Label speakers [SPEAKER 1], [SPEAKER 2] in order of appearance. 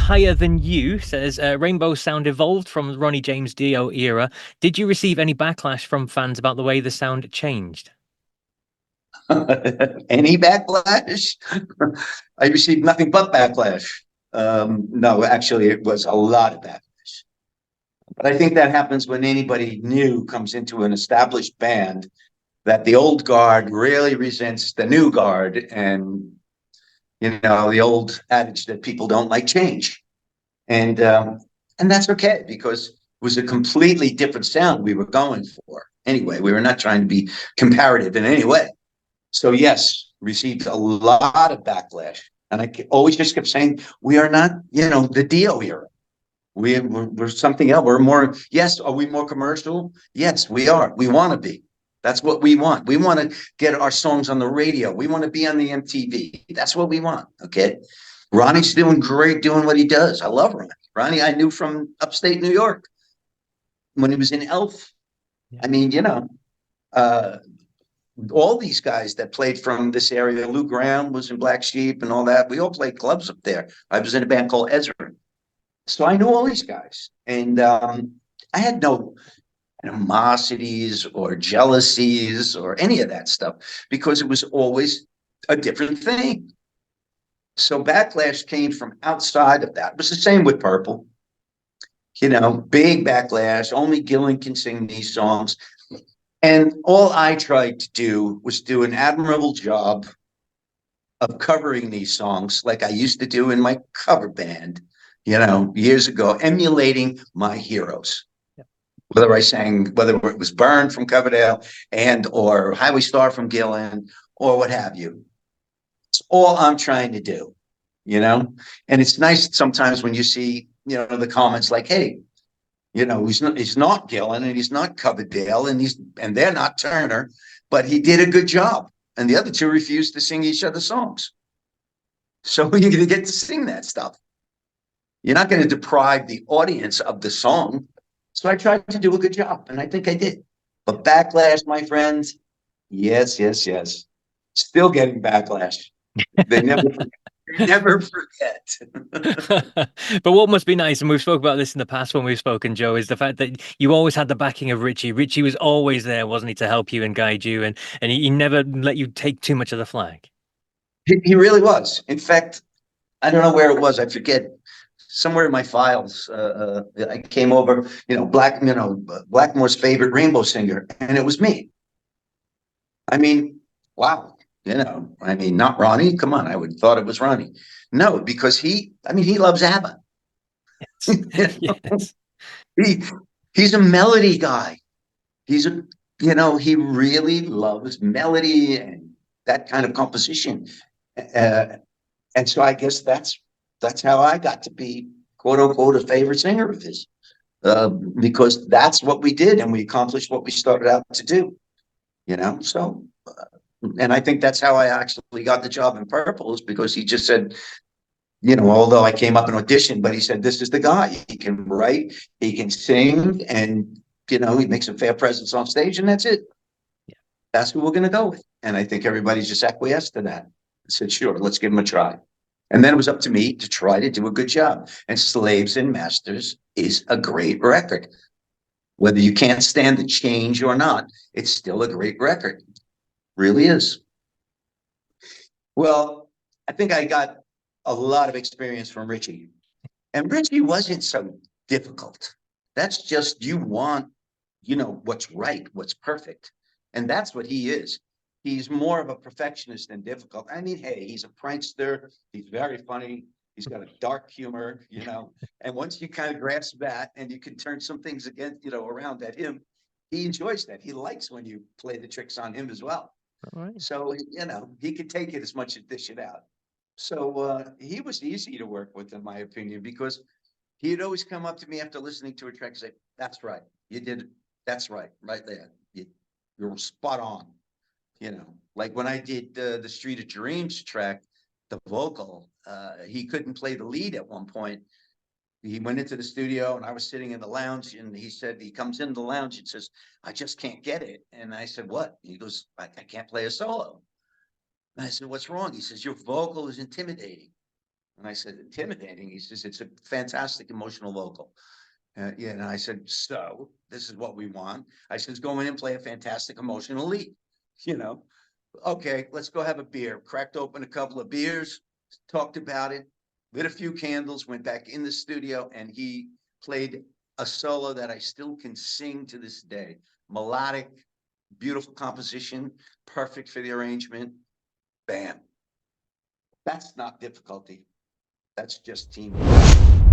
[SPEAKER 1] Higher Than You says Rainbow sound evolved from Ronnie James Dio era. Did you receive any backlash from fans about the way the sound changed?
[SPEAKER 2] Any backlash? I received nothing but backlash. No, actually, it was a lot of backlash. But I think that happens when anybody new comes into an established band, that the old guard really resents the new guard, and the old adage that people don't like change, and and that's okay because it was a completely different sound we were going for. Anyway, we were not trying to be comparative in any way. So yes, received a lot of backlash, and I always just kept saying we are not, the Dio era. We're something else. We're more. Yes, are we more commercial? Yes, we are. We want to be. That's what we want. We want to get our songs on the radio. We want to be on the MTV. That's what we want. Okay. Ronnie's doing great, doing what he does. I love Ronnie. Ronnie, I knew from upstate New York when he was in Elf.
[SPEAKER 1] Yeah.
[SPEAKER 2] I mean, uh, all these guys that played from this area. Lou Graham was in Black Sheep and all that. We all played clubs up there. I was in a band called Ezra. So I knew all these guys. And I had no animosities or jealousies or any of that stuff because it was always a different thing. So backlash came from outside of that. It was the same with Purple. Big backlash. Only Gillan can sing these songs. And all I tried to do was do an admirable job of covering these songs like I used to do in my cover band, years ago, emulating my heroes.
[SPEAKER 1] Yeah.
[SPEAKER 2] Whether it was Burn from Coverdale or Highway Star from Gillan or what have you. It's all I'm trying to do, and it's nice sometimes when you see, the comments like, hey, he's not Gillan and he's not Coverdale and they're not Turner, but he did a good job. And the other two refused to sing each other's songs. So you're going to get to sing that stuff. You're not going to deprive the audience of the song. So I tried to do a good job, and I think I did. But backlash, my friends, yes, yes, yes. Still getting backlash. They never forget.
[SPEAKER 1] But what must be nice, and we've spoken about this in the past when we've spoken, Joe, is the fact that you always had the backing of Ritchie. Ritchie was always there, wasn't he, to help you and guide you, and he never let you take too much of the flag.
[SPEAKER 2] He really was. In fact, I don't know where it was. I forget. Somewhere in my files, I came over. Blackmore's favorite Rainbow singer, and it was me. I mean, wow. Not Ronnie. Come on, I would have thought it was Ronnie. No, because he loves ABBA.
[SPEAKER 1] Yes.
[SPEAKER 2] he he's a melody guy. He's he really loves melody and that kind of composition. And so I guess that's how I got to be, quote unquote, a favorite singer of his, because that's what we did, and we accomplished what we started out to do. So, and I think that's how I actually got the job in Purple, is because he just said, although I came up and auditioned, but he said, this is the guy. He can write, he can sing, and he makes a fair presence on stage, and that's it.
[SPEAKER 1] Yeah.
[SPEAKER 2] That's who we're going to go with. And I think everybody's just acquiesced to that. I said, sure, let's give him a try. And then it was up to me to try to do a good job. And Slaves and Masters is a great record. Whether you can't stand the change or not, it's still a great record. Really is. Well, I think I got a lot of experience from Ritchie. And Ritchie wasn't so difficult. That's just, you want, what's right, what's perfect. And that's what he is. He's more of a perfectionist than difficult. I mean, hey, he's a prankster. He's very funny. He's got a dark humor, and once you kind of grasp that and you can turn some things against, around at him, he enjoys that. He likes when you play the tricks on him as well.
[SPEAKER 1] All right.
[SPEAKER 2] So, he could take it as much as dish it out. So he was easy to work with, in my opinion, because he'd always come up to me after listening to a track and say, that's right. You did it. That's right. Right there. You're spot on. Like when I did the Street of Dreams track, the vocal, he couldn't play the lead at one point. He went into the studio and I was sitting in the lounge, and he said, he comes into the lounge and says, I just can't get it. And I said, what? He goes, I can't play a solo. And I said, what's wrong? He says, your vocal is intimidating. And I said, intimidating? He says, it's a fantastic emotional vocal. Yeah, and I said, so this is what we want. I says, go in and play a fantastic emotional lead. You know, okay, let's go have a beer. Cracked open a couple of beers, talked about it, lit a few candles, went back in the studio, and he played a solo that I still can sing to this day. Melodic, beautiful composition, perfect for the arrangement. Bam. That's not difficulty. That's just teamwork.